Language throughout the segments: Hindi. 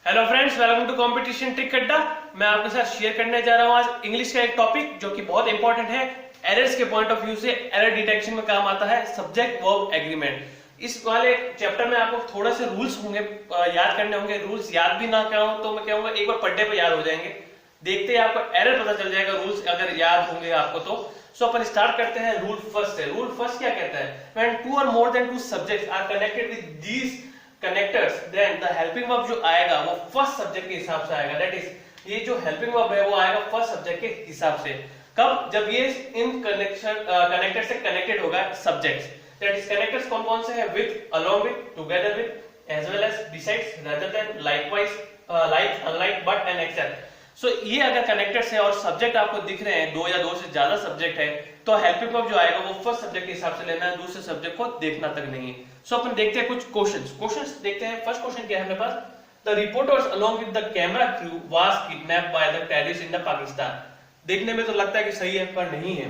Hello friends, welcome to competition trick अड्डा। मैं आपके साथ शेयर करने जा रहा हूं आज इंग्लिश का एक टॉपिक जो कि बहुत इंपॉर्टेंट है। एरर्स के पॉइंट ऑफ व्यू से एरर डिटेक्शन में काम आता है सब्जेक्ट वर्ब एग्रीमेंट। इस वाले चैप्टर में आपको थोड़े से रूल्स होंगे, याद करने होंगे। रूल्स याद भी ना कहूं तो मैं कहूंगा एक बार पढ़ने पे याद हो जाएंगे। देखते ही आपको एरर पता चल जाएगा रूल्स अगर याद होंगे आपको तो। सो अपन स्टार्ट करते हैं रूल फर्स्ट से। रूल फर्स्ट क्या कहता है? व्हेन टू और more than two subjects are connected with these connectors then the helping verb जो आएगा वो फर्स्ट सब्जेक्ट के हिसाब से आएगा। दैट इज ये जो हेल्पिंग वर्ब है वो आएगा फर्स्ट सब्जेक्ट के हिसाब से। कब? जब ये इन कनेक्टर से कनेक्टेड होगा सब्जेक्ट्स। दैट इज कनेक्टर्स कौन कौन से हैं? With, along with, together with, as well as, besides, rather than, likewise, like, unlike, but and except. So ये अगर कनेक्टर्स है और सब्जेक्ट आपको दिख रहे हैं दो या दो से ज्यादा सब्जेक्ट है तो हेल्पिंग वर्ब जो आएगा वो फर्स्ट सब्जेक्ट के हिसाब से लेना है, दूसरे सब्जेक्ट को देखना तक नहीं है। सो अपन देखते हैं कुछ क्वेश्चंस देखते हैं। फर्स्ट क्वेश्चन क्या है हमारे पास? The reporters along with the camera crew was kidnapped by the terrorist in the Pakistan. देखने में तो लगता है कि सही है पर नहीं है।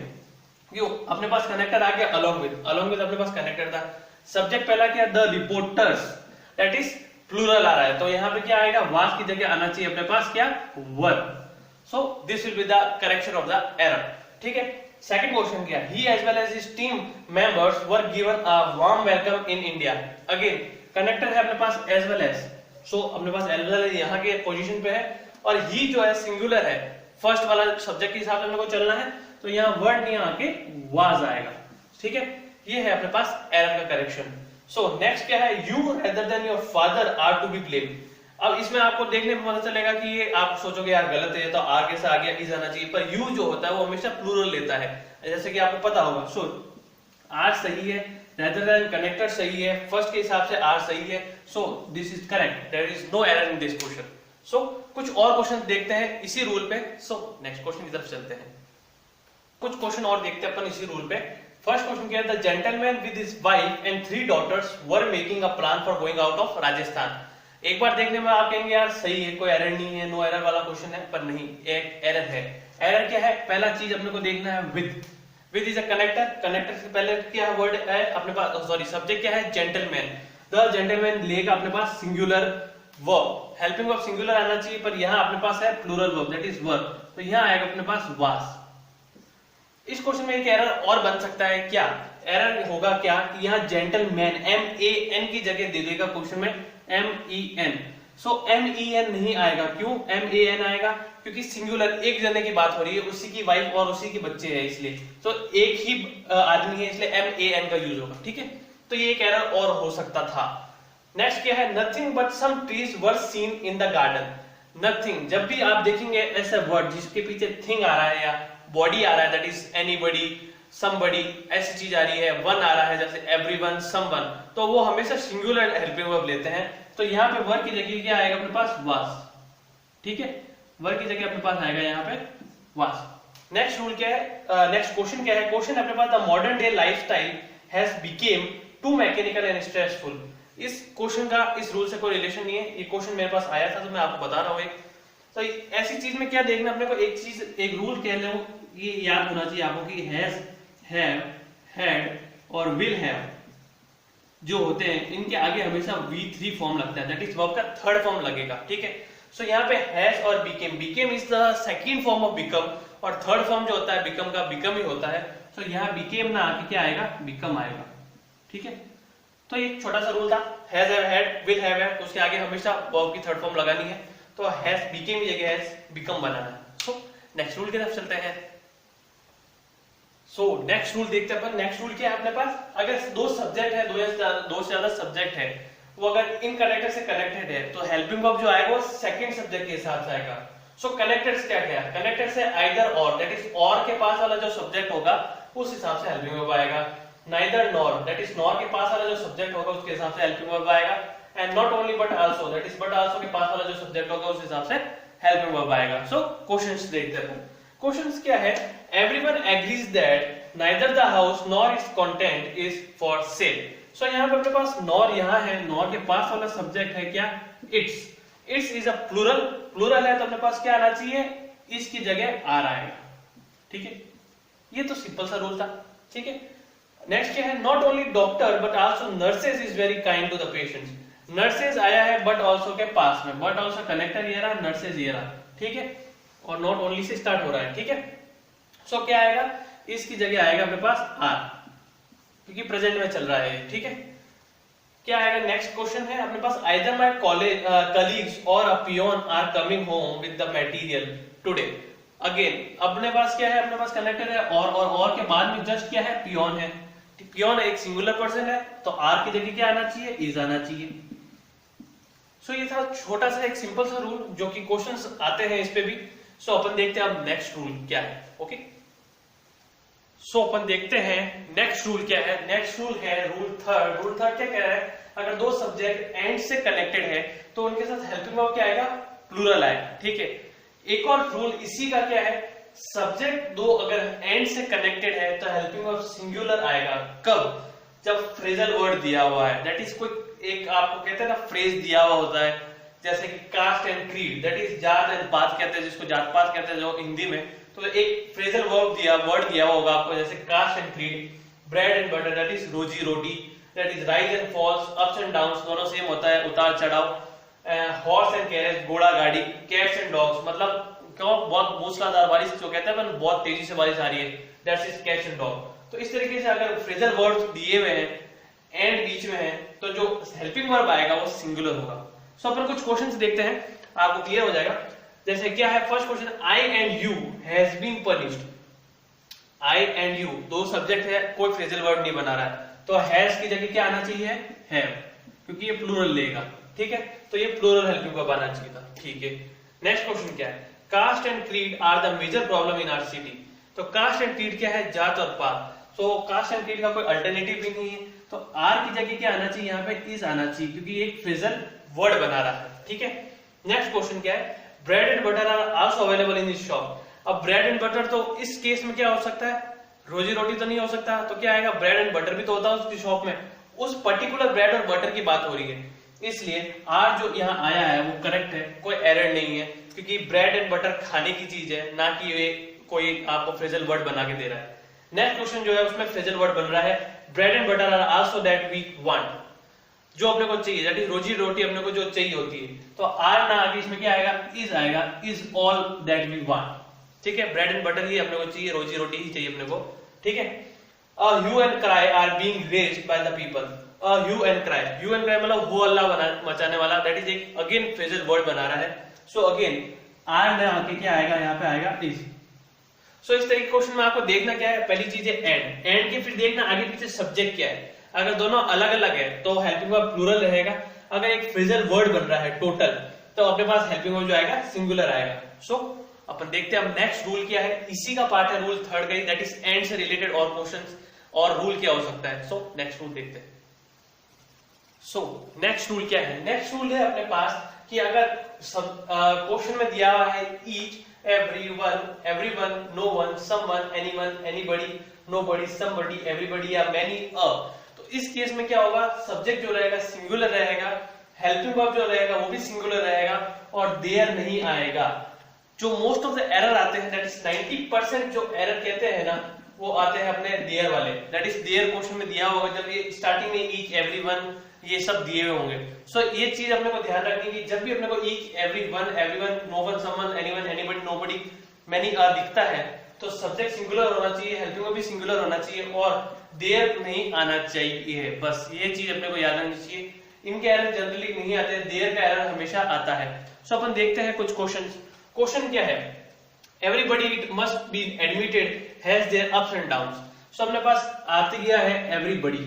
क्यों? अपने पास कनेक्टर आ गया अलोंग विद अपने पास कनेक्टर था। सब्जेक्ट पहला क्या? The reporters, that is plural आ रहा है तो यहाँ पे क्या आएगा? वाज की जगह आना चाहिए अपने पास क्या? Were. So this will be the correction of the error. ठीक है। सेकंड क्वेश्चन क्या? he as well as his team members were given a warm welcome in India। Again connector है अपने पास as well as। सो अपने पास as well as यहाँ के पोजीशन पे है और he जो है सिंगुलर है, फर्स्ट वाला सब्जेक्ट के हिसाब से अपने को चलना है तो यहाँ वर्ड नहीं आके was आएगा। ठीक है, ये है अपने पास एरर का करेक्शन। सो नेक्स्ट क्या है? you rather than your father are to be blamed। अब इसमें आपको देखने में पता चलेगा कि ये आप सोचोगे यार गलत है, तो आगे से आगे इज आना चाहिए, पर यू जो होता है वो हमेशा प्लूरल लेता है, जैसे कि आपको पता होगा। सो आर सही है, rather than कनेक्टर सही है, फर्स्ट के हिसाब से आर सही है। So this is correct, there is no error in this question. So कुछ और क्वेश्चन देखते हैं इसी रूल पे। सो नेक्स्ट क्वेश्चन की तरफ चलते हैं। कुछ क्वेश्चन और देखते हैं अपन इसी रूल पे। फर्स्ट क्वेश्चन क्या है? The gentleman with his wife and 3 daughters were making a plan for going out of Rajasthan. एक बार देखने में आप कहेंगे यार सही है, कोई एरर नहीं है, नो एरर वाला क्वेश्चन है, पर नहीं, एक एरर है। एरर क्या है? पहला चीज अपने को देखना है with is a connector. Connector से पहले क्या वर्ड है अपने पास? सॉरी, सब्जेक्ट क्या है? जेंटलमैन। द जेंटलमैन लेगा अपने पास singular verb, helping verb singular आना चाहिए पर यहाँ अपने पास है plural verb, that is were, तो यहाँ आएगा अपने पास वाज। इस क्वेश्चन में एक एरर और बन सकता है। क्या एरर होगा? क्या कि यहाँ जेंटलमैन M-A-N की जगह दे देगा क्वेश्चन में M-E-N। सो M-E-N नहीं आएगा। क्यों M-A-N आएगा? क्योंकि सिंगुलर एक जने की बात हो रही है, उसी की वाइफ और उसी के बच्चे हैं, इसलिए तो एक ही आदमी है, इसलिए M-A-N का यूज होगा। ठीक है, तो ये एक एरर और हो सकता था। नेक्स्ट क्या है? Nothing but some trees were seen in the garden. Nothing, जब भी आप देखेंगे ऐसा वर्ड जिसके पीछे थिंग आ रहा है या बॉडी आ रहा है, दैट इज एनीबडी, समबडी, ऐसी चीज आ रही है, वन आ रहा है जैसे एवरीवन, समवन, तो वो हमेशा सिंगुलर हेल्पिंग वर्ब लेते हैं। तो यहाँ पे वर्ब की जगह क्या आएगा अपने पास? वाज। ठीक है, वर्ब की जगह अपने पास आएगा यहाँ पे वाज। नेक्स्ट रूल क्या है? नेक्स्ट क्वेश्चन क्या है? क्वेश्चन अपने पास the modern day lifestyle has become too mechanical and stressful. इस क्वेश्चन का इस रूल से कोई रिलेशन नहीं है, ये क्वेश्चन मेरे पास आया था तो मैं आपको बता रहा हूँ। तो ऐसी चीज में क्या देखना अपने को? एक चीज, एक रूल कह लो, ये याद होना चाहिए आपको कि हैज, हैव, हैड और विल हैव जो होते हैं इनके आगे हमेशा V3 फॉर्म लगता है, दैट इज वर्ब का थर्ड फॉर्म लगेगा। ठीक है, सो यहाँ पे हैज और became is the second form of become और थर्ड फॉर्म जो होता है बिकम का बिकम ही होता है। सो यहाँ बिकेम ना आके क्या आएगा? बिकम आएगा। ठीक है, तो एक छोटा सा रूल था, has, have, had, will have है, तो उसके आगे हमेशा वर्ब की थर्ड फॉर्म लगानी है, तो हैज बिकेम की जगह हैज बिकम बनाना है। सो नेक्स्ट रूल की तरफ चलते हैं। सो नेक्स्ट रूल देखते हैं अपन। नेक्स्ट रूल क्या है अपने पास? अगर दो सब्जेक्ट है, दो से ज्यादा सब्जेक्ट है, वो अगर इन कनेक्टर से कनेक्टेड है तो हेल्पिंग वर्ब जो आएगा वो सेकंड सब्जेक्ट के हिसाब से आएगा। सो कनेक्टर्स क्या क्या है? कनेक्टर से आइदर और, दैट इज और के पास वाला जो सब्जेक्ट होगा उस हिसाब से हेल्पिंग वर्ब आएगा। Neither nor, that is nor के पास वाला जो सब्जेक्ट होगा उसके हिसाब से हेल्पिंग वर्ब आएगा। And not only but also, that is but also के पास वाला जो सब्जेक्ट होगा उस हिसाब से हेल्पिंग वर्ब आएगा। सो क्वेश्चंस देखते हैं। क्वेश्चंस क्या है? Everyone agrees that neither the house nor its content is for sale। सो यहाँ पे अपने पास नॉर यहाँ है, नॉर के पास वाला सब्जेक्ट है क्या? Its. Its is a plural, plural है तो अपने पास क्या आना चाहिए? इसकी जगह आर आएगा। ठीक है, ये तो सिंपल सा रूल था। ठीक है, नेक्स्ट क्या है? Not only doctor but also nurses is very kind to the patients. Nurses आया है बट ऑल्सो के पास में, बट ऑल्सो कनेक्टर ये रहा, नर्सेज ये रहा, ठीक है, और नॉट ओनली से स्टार्ट हो रहा है, ठीक है। सो क्या आएगा, इसकी जगह आएगा अपने पास आर, क्योंकि प्रेजेंट में चल रहा है, ठीक है। क्या आएगा, नेक्स्ट क्वेश्चन है अपने पास, आइदर माय कॉलेज कलीग्स और a peon are coming home with the material today. Again अपने पास क्या है, अपने पास कनेक्टर है और के बाद में जस्ट क्या है, पियोन है। पियोन एक सिंगुलर पर्सन है, तो आर की जगह क्या आना चाहिए, इज आना चाहिए। सो ये था छोटा सा एक सिंपल सा रूल जो कि क्वेश्चंस आते हैं इस पे भी। सो अपन देखते हैं अब नेक्स्ट रूल क्या है, ओके। सो अपन देखते हैं नेक्स्ट रूल क्या है। नेक्स्ट रूल है रूल थर्ड। रूल थर्ड क्या कह रहा है, अगर दो सब्जेक्ट एंड से कनेक्टेड है तो उनके साथ हेल्पिंग वर्ब क्या आएगा, प्लूरल आएगा, ठीक है। एक और रूल इसी का क्या है, सब्जेक्ट दो अगर एंड से कनेक्टेड है तो हेल्पिंग वर्ब सिंगुलर आएगा। कब, जब फ्रेजल वर्ड दिया हुआ है, दैट इज कोई एक आपको कहते हैं ना फ्रेज दिया हुआ होता है, जैसे कि caste and creed, that is जात एंड पात कहते हैं, जिसको जात पात कहते हैं जो हिंदी में। तो एक फ्रेजल वर्ड दिया होगा आपको, जैसे caste and creed, bread and butter that is रोजी रोटी, that is rise and falls, ups and downs दोनों सेम होता है, उतार चढ़ाव, हॉर्स एंड कैरेज घोड़ा गाड़ी, कैट्स एंड डॉग्स मतलब क्यों बहुत मूसलाधार बारिश जो कहते हैं बहुत तेजी से बारिश आ रही है, that is cats and dog. तो इस तरीके से अगर फ्रेजल वर्ड्स दिए हुए हैं एंड बीच में है तो जो हेल्पिंग वर्ब आएगा वो सिंगुलर होगा। सो अपन कुछ क्वेश्चंस देखते हैं, आपको क्लियर हो जाएगा। जैसे क्या है first question, I and you has been punished. I and you दो सब्जेक्ट है, कोई फ्रेजल वर्ड नहीं बना रहा है, तो हैज की जगह क्या आना चाहिए, हैव, क्योंकि ये प्लूरल लेगा, ठीक है। तो ये प्लूरल हेल्पिंग वर्ब आना चाहिए था, ठीक है। नेक्स्ट क्वेश्चन क्या है, caste and creed are the major problem in our city. तो कास्ट एंड क्रीड क्या है, जात और पात। तो कास्ट एंड क्रीड का कोई अल्टरनेटिव भी नहीं है, तो आर की जगह क्या आना चाहिए, यहाँ पे इज आना चाहिए, क्योंकि एक फ्रेजल वर्ड बना रहा है, ठीक है। नेक्स्ट क्वेश्चन क्या है, bread and butter are also available in this shop. अब ब्रेड एंड बटर तो इस केस में क्या हो सकता है, रोजी रोटी तो नहीं हो सकता, तो क्या आएगा, ब्रेड एंड बटर भी तो होता है उसकी शॉप में, उस पर्टिकुलर ब्रेड और बटर की बात हो रही है, इसलिए आर जो यहाँ आया है वो करेक्ट है, कोई एरर नहीं है, क्योंकि ब्रेड एंड बटर खाने की चीज है, ना कि ये कोई आपको फ्रेजल वर्ड बना के दे रहा है। नेक्स्ट क्वेश्चन जो है उसमें फ्रेजल वर्ड बन रहा है, bread and butter are also that we want, जो अपने को चाहिए, दैट इज रोजी रोटी अपने को जो चाहिए होती है, तो आर ना आगे इसमें क्या आएगा, is all that we want, ठीक है। ब्रेड एंड बटर ही अपने को चाहिए, रोजी रोटी ही चाहिए अपने को, ठीक है। Hue and cry are being raised by the people. Hue and cry मतलब हो अल्लाह मचाने वाला, दैट इज एक अगेन फ्रेजल वर्ड बना रहा है। सो अगेन आर में आके क्या आएगा, यहाँ पे आएगा इज। सो इस तरीके क्वेश्चन में आपको देखना क्या है, पहली चीज है एंड के फिर देखना आगे पीछे सब्जेक्ट क्या है। अगर दोनों अलग अलग है तो हेल्पिंग वर्ब प्लूरल रहेगा, अगर एक फ्रेजल वर्ड बन रहा है टोटल तो अपने पास हेल्पिंग वर्ब जो आएगा सिंगुलर आएगा। सो अपन देखते हैं अब नेक्स्ट रूल क्या है, इसी का पार्ट है रूल थर्ड का, दैट इज एंड से रिलेटेड और क्वेश्चंस और रूल क्या हो सकता है। सो नेक्स्ट रूल देखते हैं। सो नेक्स्ट रूल क्या है, नेक्स्ट रूल है अपने पास कि अगर क्वेश्चन में दिया हुआ है each, everyone, no one, someone, anyone, anybody, nobody, somebody, everybody या many, तो इस केस में क्या होगा, सब्जेक्ट जो रहेगा सिंगुलर रहेगा, हेल्पिंग वर्ब जो रहेगा वो भी सिंगुलर रहेगा और देयर नहीं आएगा। जो मोस्ट ऑफ द एरर आते हैं, दैट इज 90% जो एरर कहते हैं ना वो आते हैं अपने देयर वाले, दैट इज देयर क्वेश्चन में दिया होगा, जब ये स्टार्टिंग में ईच, एवरीवन ये सब दिए हुए होंगे। सो ये चीज अपने को ध्यान रखनी कि जब भी अपने को each, everyone, no one, someone, anyone, anybody, nobody, many दिखता है तो सब्जेक्ट सिंगुलर होना चाहिए, हेल्पिंग वर्ब भी सिंगुलर होना चाहिए और देयर नहीं आना चाहिए। बस ये चीज अपने को याद रखनी चाहिए। इनके एरर जनरली नहीं आते, देयर का एरर हमेशा आता है। सो अपन देखते हैं कुछ क्वेश्चन। क्वेश्चन क्या है, everybody it must be admitted has their ups and downs. So अपने पास आते गया है एवरीबॉडी,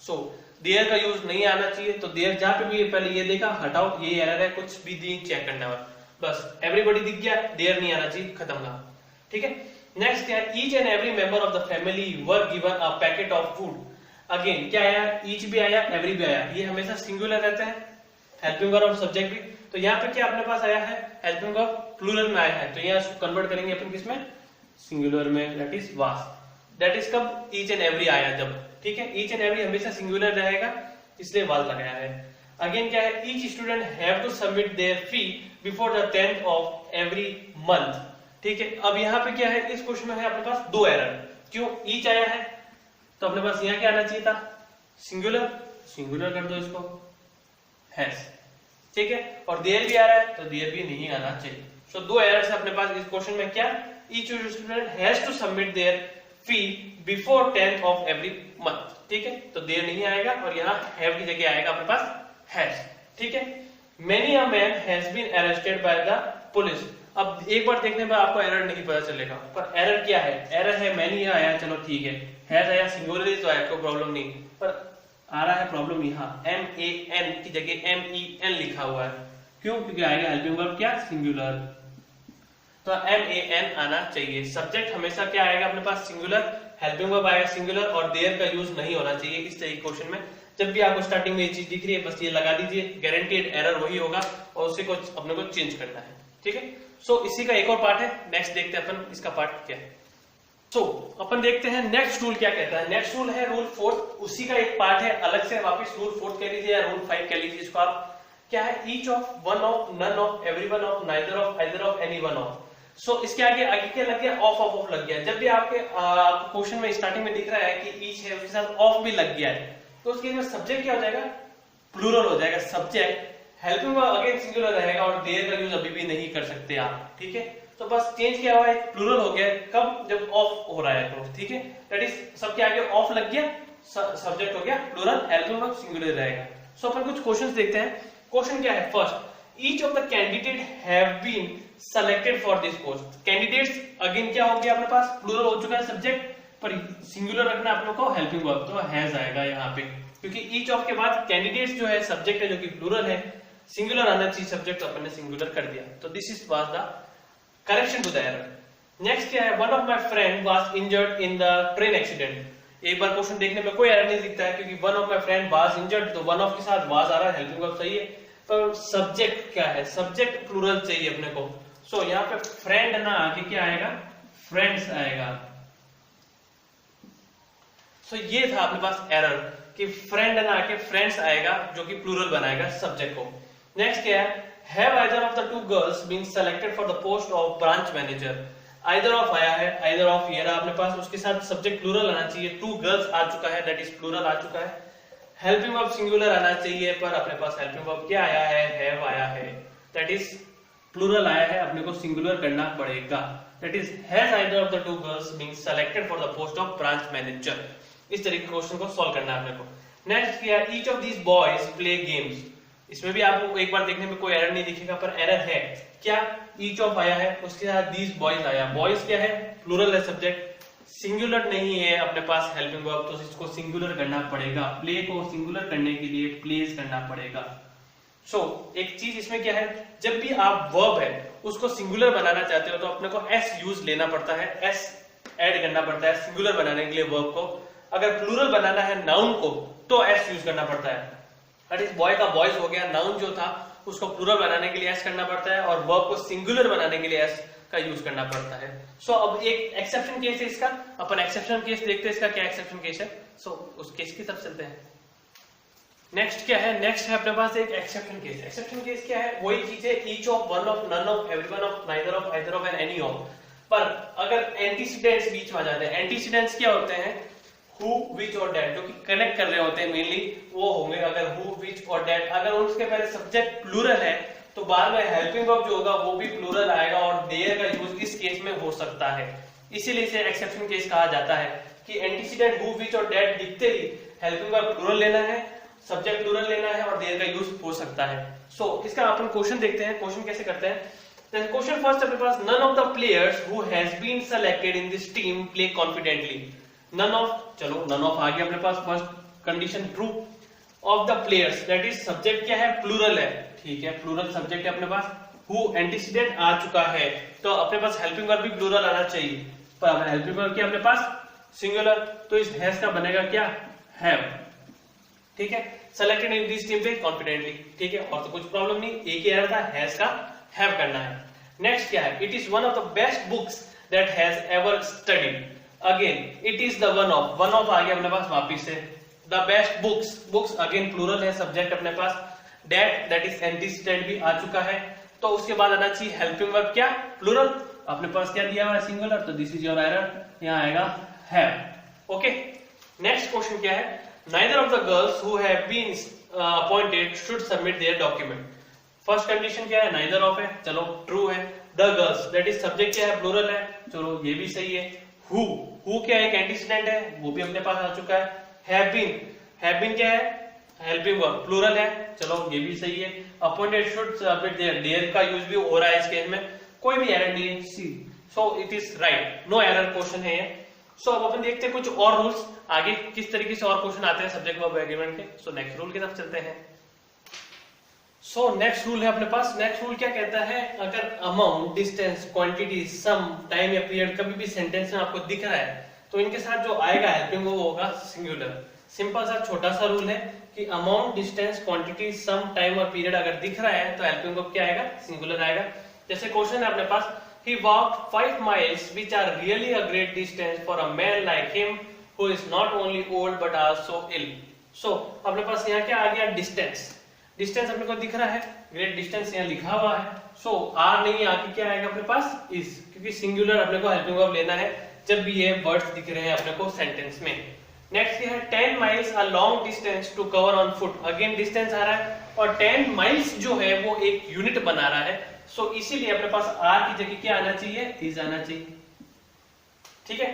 सो देयर का यूज नहीं आना चाहिए, तो देयर जहां पे भी पहले ये देखा हटाओ, ये एरर है, कुछ भी दी चेक करना है, बस एवरीबॉडी दिख गया, देयर नहीं आना चाहिए, खत्म का, ठीक है। नेक्स्ट क्या है, each and every member of the family were given a packet of food. Again क्या आया, ईच भी आया, एवरी भी आया, ये हमेशा सिंगुलर रहते हैं, हेल्पिंग वर्ब और सब्जेक्ट भी। तो यहाँ पे क्या अपने पास आया है, हेल्पिंग वर्ब प्लूरल में आया है, तो यहाँ कन्वर्ट करेंगे अपन किसमें, सिंगुलर में, that is was. That is कब, ईच एंड एवरी आया जब, ठीक है। ईच एंड एवरी हमेशा सिंगुलर रहेगा, इसलिए वाज लगाया है। अगेन क्या है, each student have to submit their fee before the 10th of every month, ठीक है। अब यहाँ पे क्या है, इस क्वेश्चन में है अपने पास दो एरर, क्यों, ईच आया है तो अपने पास यहाँ क्या आना चाहिए था, सिंगुलर, सिंगुलर कर दो इसको, हैज, ठीक है। और देयर भी आ रहा है तो देयर भी नहीं आना चाहिए। सो दो एरर्स है अपने पास इस क्वेश्चन में। क्या? Each student has to submit their fee before 10th of every month, ठीक है। तो देयर नहीं आएगा और यहाँ हैव की जगह आएगा अपने पास हैज, ठीक है। Many a man has been arrested by the police. अब एक बार देखने पर आपको एरर नहीं पता चलेगा, पर एरर क्या है? एरर है मैनी आया, चलो ठीक है, हैज आया, सिंगुलर तो आया, कोई प्रॉब्लम नहीं, पर आ रहा है प्रॉब्लम यहाँ MAN की जगह MEN लिखा हुआ है। क्यों? क्योंकि आएगा हेल्पिंग वर्ब क्या? सिंगुलर, तो MAN आना चाहिए। सब्जेक्ट हमेशा क्या आएगा अपने पास? सिंगुलर, हेल्पिंग वर्ब आएगा सिंगुलर और देयर का यूज नहीं होना चाहिए इस तरीके क्वेश्चन में। जब भी आपको स्टार्टिंग में ये चीज दिख रही है बस ये लगा दीजिए, गारंटीड एरर वही होगा और उसी को अपने को चेंज करना है, ठीक है। सो इसी का एक और पार्ट है, नेक्स्ट देखते हैं अपन इसका पार्ट क्या है। सो अपन देखते हैं नेक्स्ट रूल क्या कहता है। नेक्स्ट रूल है रूल 4, उसी का एक पार्ट है अलग से, वापस रूल 4 कह लीजिए या रूल 5 कह लीजिए इसको आप। क्या है? Each of, one of, none of, everyone of, neither of, either of, anyone of. So इसके आगे क्या लग गया? ऑफ ऑफ ऑफ लग गया। जब भी आपके क्वेश्चन में स्टार्टिंग में दिख रहा है कि ईच है उसके साथ ऑफ भी लग गया है तो उसके में सब्जेक्ट क्या हो जाएगा? प्लूरल हो जाएगा subject. Helping verb again singular रहेगा और देयर का यूज अभी भी नहीं कर सकते आप, ठीक है। तो बस चेंज क्या हुआ है? प्लूरल हो गया। कब? जब ऑफ हो रहा है तो, ठीक है। दैट इज सबके आगे ऑफ लग गया, सब्जेक्ट हो गया प्लूरल, हेल्पिंग वर्ब सिंगुलर रहेगा। सो अपन कुछ क्वेश्चंस देखते हैं। क्वेश्चन क्या है? First, each of the candidate have been selected for this post. Candidates again क्या हो गया अपने पास? प्लूरल हो चुका है सब्जेक्ट, पर सिंगुलर रखना अपने को हेल्पिंग वर्ब, तो हैज आएगा यहाँ पे, क्योंकि ईच ऑफ के बाद कैंडिडेट्स जो है सब्जेक्ट है जो कि प्लूरल है, सिंगुलर आना चाहिए सब्जेक्ट, तो अपन ने सिंगुलर कर दिया। तो this is was the correction to the error. Next क्या है? One of my friend was injured in the train accident. एक बार क्वेश्चन देखने में कोई एरर नहीं दिखता है क्योंकि one of my friend was injured, तो वन ऑफ के साथ वाज आ रहा है, हेल्पिंग वर्ब सही है, पर सब्जेक्ट क्या है? सब्जेक्ट प्लूरल चाहिए अपने को। सो यहाँ पे फ्रेंड ना आके क्या आएगा? फ्रेंड्स आएगा। सो ये था अपने पास एरर कि फ्रेंड ना आके फ्रेंड्स आएगा जो कि प्लूरल बनाएगा सब्जेक्ट को। नेक्स्ट क्या है? Have either of the two girls been selected for the post of branch manager. Either of आया है, आइदर ऑफ ये रहा अपने पास, उसके साथ सब्जेक्ट प्लूरल आना चाहिए। टू गर्ल्स आ चुका है, दैट इज प्लूरल आ चुका है। हेल्पिंग वर्ब सिंगुलर आना चाहिए, पर अपने पास हेल्पिंग वर्ब क्या आया है? हैव आया है, दैट इज प्लूरल आया है, अपने को सिंगुलर करना पड़ेगा। That is has either of the two girls been selected for the post of branch manager. इस तरीके क्वेश्चन को सॉल्व करना है अपने को। नेक्स्ट क्या है? Each of these boys play games. इसमें भी आपको एक बार देखने में कोई एरर नहीं दिखेगा, पर एरर है। क्या? ईच ऑफ आया है, उसके साथ दीज बॉयज आया। बॉयज क्या है? प्लूरल है सब्जेक्ट, सिंगुलर नहीं है अपने पास हेल्पिंग वर्ब, तो इसको सिंगुलर करना पड़ेगा। प्ले को सिंगुलर करने के लिए प्लेस करना पड़ेगा। सो एक चीज इसमें क्या है? जब भी आप वर्ब है उसको सिंगुलर बनाना चाहते हो तो अपने को एस यूज लेना पड़ता है, एस ऐड करना पड़ता है सिंगुलर बनाने के लिए वर्ब को। अगर प्लूरल बनाना है नाउन को तो एस यूज करना पड़ता है। दैट इज बॉय का बॉयज हो गया, नाउन जो था उसको प्लूरल बनाने के लिए एस करना पड़ता है और वर्ब को सिंगुलर बनाने के लिए एस का यूज करना पड़ता है। सो अब एक एक्सेप्शन केस है इसका, अपन एक्सेप्शन केस देखते हैं इसका क्या एक्सेप्शन केस है। सो उस केस की तरफ चलते हैं। नेक्स्ट क्या है? नेक्स्ट है अपने पास एक एक्सेप्शन केस। एक्सेप्शन केस क्या है? वही चीज है, each of, one of, none of, everyone of, neither of, either of and any of. पर अगर एंटीसीडेंट्स बीच में आ जाते हैं, एंटीसीडेंट्स क्या होते हैं? हु, विच और डेट, जो कि कनेक्ट कर रहे होते हैं मेनली, वो होंगे। अगर हु, विच और डेट, अगर उसके पहले सब्जेक्ट प्लूरल है तो बाद में हेल्पिंग वर्ब जो होगा वो भी प्लूरल आएगा और देयर का यूज इस केस में हो सकता है। इसीलिए इसे एक्सेप्शन केस कहा जाता है कि एंटीसीडेंट हु, विच और डेट दिखते ही हेल्पिंग वर्ब प्लूरल लेना है, सब्जेक्ट प्लूरल लेना है और देयर का यूज हो सकता है। सो इसका अपन क्वेश्चन देखते हैं। क्वेश्चन कैसे करते हैं? क्वेश्चन फर्स्ट अपने पास, none of the players who has been selected in this team play confidently. None of, चलो नन ऑफ आ गया अपने पास, first condition true. Of the players, that is subject क्या है? प्लूरल है, ठीक है, प्लूरल सब्जेक्ट है अपने पास। हु, एंटीसीडेंट आ चुका है तो अपने पास हेल्पिंग वर्ब भी प्लूरल आना चाहिए, पर अपने हेल्पिंग वर्ब क्या अपने पास? सिंगुलर, तो इस हैज का बनेगा क्या? हैव, ठीक है। सेलेक्टेड इन दिस टीम पे कॉन्फिडेंटली, ठीक है, और तो कुछ प्रॉब्लम नहीं, एक ही एरर था, हैज का हैव करना है। नेक्स्ट क्या है? It is one of the best books that has ever studied. Again it is the one of, one of आ गया अपने पास वापिस से। The best books, books again plural है सब्जेक्ट अपने पास। डेट, दैट इज एंटीसीडेंट भी आ चुका है, तो उसके बाद आना चाहिए हेल्पिंग वर्ब क्या? प्लूरल। अपने पास क्या दिया हुआ है? सिंगुलर, तो दिस इज योर एरर, यहाँ आएगा हैव। ओके, नेक्स्ट क्वेश्चन क्या है? neither of the girls who have been appointed should submit their document. First condition क्या है, neither of है, चलो ट्रू है. The girls, that is subject क्या है, प्लूरल है, चलो ये भी सही है. who क्या है, एंटीसीडेंट है, वो भी अपने पास आ चुका है. have been क्या है, हेल्पिंग वर्ब प्लूरल है, चलो ये भी सही है. Appointed should submit their, their का यूज भी हो रहा है इस केस में, कोई भी एरर नहीं है. See, so it is right, no error question है ये. सो अब अपन देखते हैं कुछ और रूल्स आगे किस तरीके से और क्वेश्चन आते हैं सब्जेक्ट वर्ब एग्रीमेंट के. सो नेक्स्ट रूल की तरफ चलते हैं. सो नेक्स्ट रूल है अपने पास. नेक्स्ट रूल क्या कहता है, अगर अमाउंट, डिस्टेंस, क्वांटिटी, सम, टाइम या पीरियड कभी भी सेंटेंस में आपको दिख रहा है तो इनके साथ जो आएगा हेल्पिंग वो होगा सिंगुलर. सिंपल सा छोटा सा रूल है कि अमाउंट, डिस्टेंस, क्वांटिटी, सम, टाइम और पीरियड अगर दिख रहा है तो हेल्पिंग वर्ब क्या आएगा, सिंगुलर आएगा. जैसे क्वेश्चन है अपने पास, he walked 5 miles which are really a great distance for a man like him who is not only old but also ill. So अपने पास यहाँ क्या आ गया, डिस्टेंस. डिस्टेंस अपने को दिख रहा है, ग्रेट डिस्टेंस यहाँ लिखा हुआ है. सो आर नहीं, आगे क्या आएगा अपने पास, इज, क्योंकि सिंगुलर अपने को हेल्पिंग वर्ब लेना है जब भी ये वर्ड्स दिख रहे हैं अपने को सेंटेंस में. नेक्स्ट क्या है, 10 miles a long distance to cover on foot. Again distance आ रहा है और 10 miles जो है वो एक यूनिट बना रहा है. सो इसीलिए अपने पास आर की जगह क्या आना चाहिए, इज आना चाहिए. ठीक है.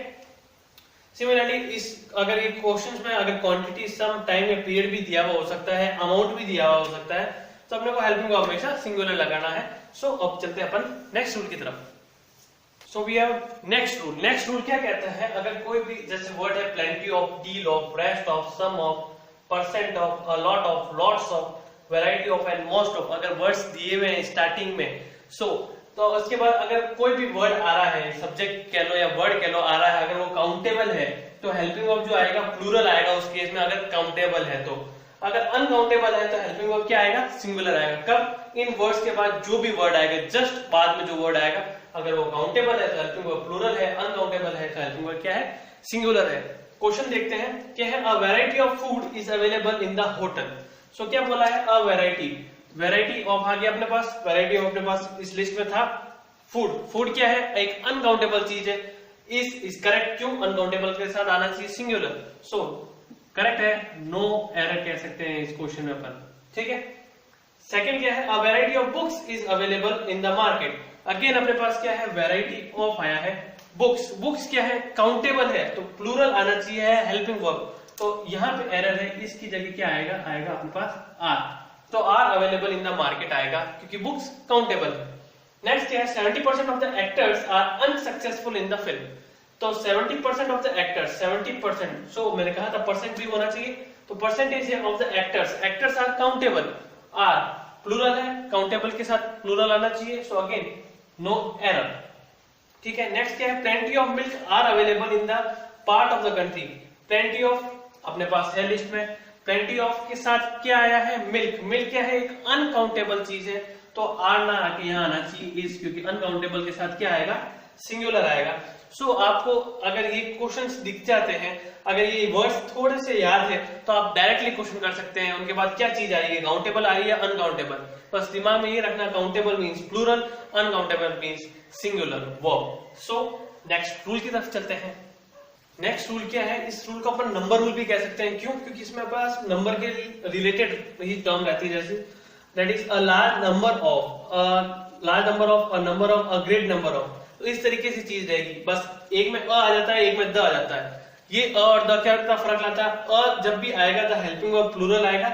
सिमिलरली इस अगर ये क्वेश्चंस में अगर क्वांटिटी, सम, टाइम या पीरियड भी दिया हुआ हो सकता है, अमाउंट भी दिया हुआ हो सकता है, तो अपने को हेल्पिंग वर्ब हमेशा सिंगुलर लगाना है. सो अब चलते हैं अपन नेक्स्ट रूल की तरफ. So we have next rule. Next rule क्या कहता है, अगर कोई भी जैसे वर्ड है plenty of, deal of, rest of, some of, percent of, a lot of, lots of, variety of and most of, अगर वर्ड्स दिए हुए हैं स्टार्टिंग में, तो उसके बाद अगर कोई भी वर्ड आ रहा है, सब्जेक्ट कह लो या वर्ड कह लो आ रहा है, अगर वो काउंटेबल है तो हेल्पिंग वर्ब जो आएगा प्लूरल आएगा उस केस में. अगर काउंटेबल है तो, अगर अनकाउंटेबल है तो हेल्पिंग वर्ब क्या आएगा, सिंगुलर आएगा. कब, इन वर्ड्स के बाद जो भी वर्ड आएगा, जस्ट बाद में जो वर्ड आएगा, अगर वो काउंटेबल है तो हेल्पिंग वर्ब प्लूरल है, अनकाउंटेबल है तो हेल्पिंग वर्ब क्या है, सिंगुलर है. क्वेश्चन देखते हैं क्या है, a variety of food is available in the hotel. So क्या बोला है, अ वैरायटी, वैरायटी ऑफ आ गया अपने पास, वैरायटी ऑफ अपने पास इस लिस्ट में था. फूड क्या है, एक अनकाउंटेबल चीज है. इज करेक्ट, क्यों, अनकाउंटेबल के साथ आना चाहिए सिंगुलर. सो करेक्ट है, नो एरर कह सकते हैं इस क्वेश्चन में अपन. ठीक है. सेकंड क्या है, a variety of books is available in the market. Again अपने पास क्या है, वैरायटी ऑफ आया है. बुक्स क्या है, काउंटेबल है तो प्लूरल आना चाहिए हेल्पिंग वर्ब. तो यहाँ पे एरर है, इसकी जगह क्या आएगा, आएगा अपने पास आर. तो are available in the market आएगा क्योंकि बुक्स काउंटेबल है. नेक्स्ट क्या है, 70% of the actors are unsuccessful in the film. तो 70% ऑफ द एक्टर्स, 70%, सो मैंने कहा था परसेंट भी होना चाहिए, तो percentage of the actors are countable, are plural है, काउंटेबल के साथ प्लूरल आना चाहिए. So again no error. ठीक है. नेक्स्ट क्या है, plenty of milk are available in the part of the country. Plenty of अपने पास है लिस्ट में, प्लेंटी ऑफ के साथ क्या आया है, मिल्क. मिल्क क्या है, एक अनकाउंटेबल चीज है तो आर ना आके यहाँ आना चाहिए इज, क्योंकि अनकाउंटेबल के साथ क्या आएगा, सिंगुलर आएगा. सो आपको अगर ये क्वेश्चंस दिख जाते हैं, अगर ये वर्ड्स थोड़े से याद है तो आप डायरेक्टली क्वेश्चन कर सकते हैं. उनके बाद क्या चीज आएगी, काउंटेबल आ रही है या अनकाउंटेबल. बस दिमाग में ये रखना, countable means plural, uncountable means singular verb. So next rule की तरफ चलते हैं. नेक्स्ट रूल क्या है, इस रूल को अपन नंबर रूल भी कह सकते हैं. क्यों, क्योंकि इसमें पास नंबर के रिलेटेड ही टर्म रहती है. जैसे that is a large number of, a number of, a great number of. तो इस तरीके से चीज रहेगी. बस एक में अ आ जाता है, एक में द आ जाता है. ये अ और द क्या फर्क लाता है, अ जब भी आएगा तो हेल्पिंग वर्ब प्लूरल आएगा,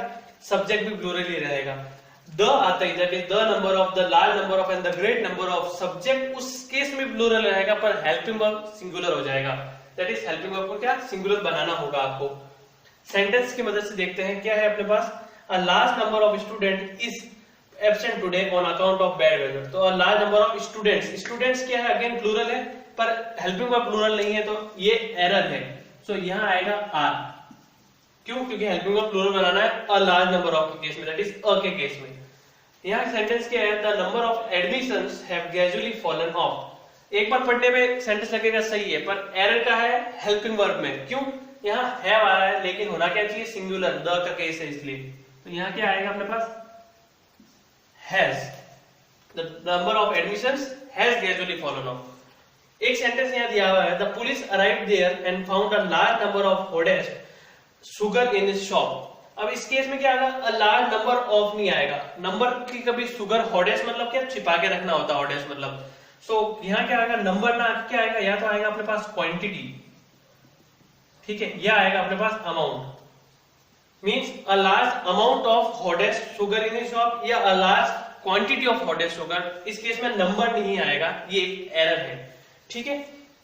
सब्जेक्ट भी प्लूरल ही रहेगा. द आता है that is the number of, the large number of and the great number of. Subject उस केस में प्लूरल रहेगा पर हेल्पिंग वर्ब सिंगुलर हो जाएगा. दैट इज हेल्पिंग वर्ब को क्या, सिंगुलर बनाना होगा आपको. सेंटेंस की मदद से देखते हैं क्या है अपने पास, a large number of student is absent today on account of bad weather. तो a large number of students क्या है, अगेन प्लूरल है पर हेल्पिंग वर्ब प्लूरल नहीं है तो ये एरर है. सो यहाँ आएगा आर. क्यों, क्योंकि हेल्पिंग वर्ब प्लूरल बनाना है अ लार्ज नंबर ऑफ के केस में, दैट इज अ के केस में. यहाँ सेंटेंस क्या है, the number of admissions have gradually fallen off. एक बार पढ़ने में सेंटेंस लगेगा सही है पर एरर का है हेल्पिंग वर्ब में. क्यों, यहाँ हैव आ रहा है लेकिन होना क्या चाहिए, सिंगुलर, द का केस है इसलिए. तो यहाँ क्या आएगा अपने पास, has. The number of admissions has gradually fallen off. एक सेंटेंस यहाँ दिया हुआ है, the police arrived there and found a large number of होडेस्ट सुगर इन शॉप। अब इस केस में क्या आएगा, अ लार्ज नंबर ऑफ नहीं आएगा, नंबर की कभी शुगर हॉडेस्ट मतलब क्या, छिपा के रखना होता है हॉडेस्ट मतलब। सो यहाँ क्या आएगा, नंबर ना क्या आएगा, या तो आएगा अपने पास क्वांटिटी, ठीक है, या आएगा अपने पास amount, means a large amount of हॉडेस्ट शुगर इन शॉप या अ लार्ज क्वांटिटी ऑफ हॉटेस्ट शुगर। इस केस में नंबर नहीं आएगा, ये एरर है, ठीक है।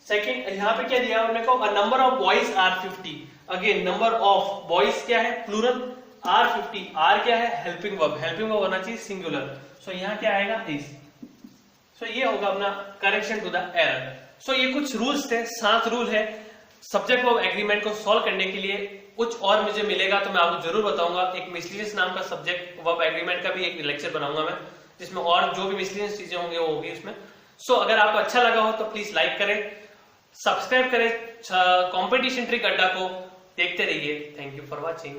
सेकंड, यहाँ पे क्या दिया उन्होंने को, a number of boys are 50। Again number of boys क्या है, प्लूरल, आर 50, आर क्या है, हेल्पिंग वर्ब, हेल्पिंग वर्ब होना चाहिए सिंगुलर। सो यहाँ क्या आएगा, इज। सो ये होगा अपना करेक्शन टू द एरर। सो ये कुछ रूल्स थे, 7 रूल है सब्जेक्ट वर्ब एग्रीमेंट को सॉल्व करने के लिए। कुछ और मुझे मिलेगा तो मैं आपको जरूर बताऊंगा। एक मिसलीनियस नाम का सब्जेक्ट वर्ब एग्रीमेंट का भी एक लेक्चर बनाऊंगा मैं, जिसमें और जो भी मिसलीनियस चीजें होंगी वो होगी उसमें। सो अगर आपको अच्छा लगा हो तो प्लीज लाइक करें, सब्सक्राइब करें कंपटीशन ट्रिक अड्डा को, देखते रहिए। Thank you for watching.